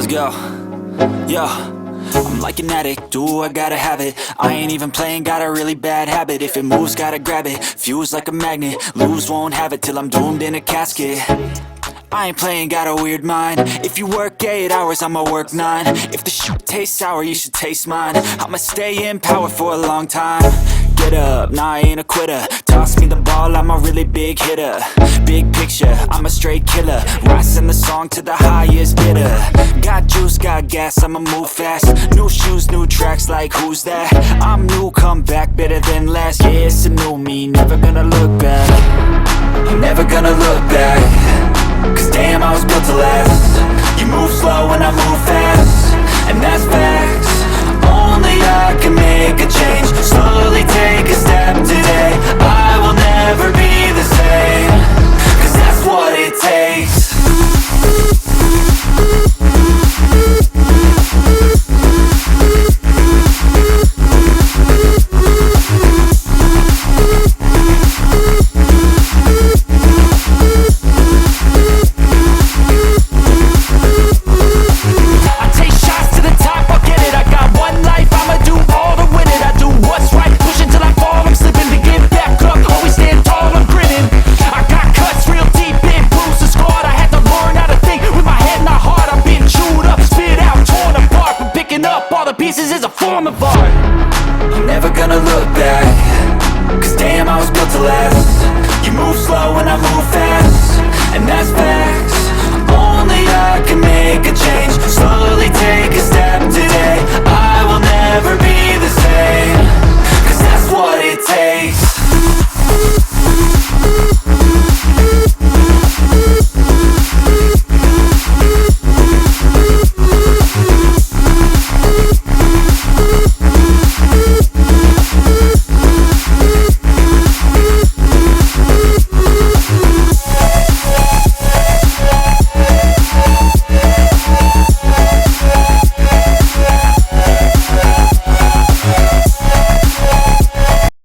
Let's go. Yo, I'm like an addict, do I gotta have it. I ain't even playing, got a really bad habit. If it moves, gotta grab it, fuse like a magnet. Lose, won't have it till I'm doomed in a casket. I ain't playing, got a weird mind. If you work 8 hours, I'ma work 9. If the shit tastes sour, you should taste mine. I'ma stay in power for a long time. Get up, nah, I ain't a quitter. Toss me the ball, I'm a really big hitter. Big picture, I'm a straight killer. Rising the song to the highest bidder. Got juice, got gas, I'ma move fast. New shoes, new tracks, like who's that? I'm new, come back, better than last. Yeah, it's a new me, never gonna look back. I'm never gonna look back. Cause damn, I was built to last. You move slow and I move fast, and that's facts. Only I can make a change. Slowly take a step today. I will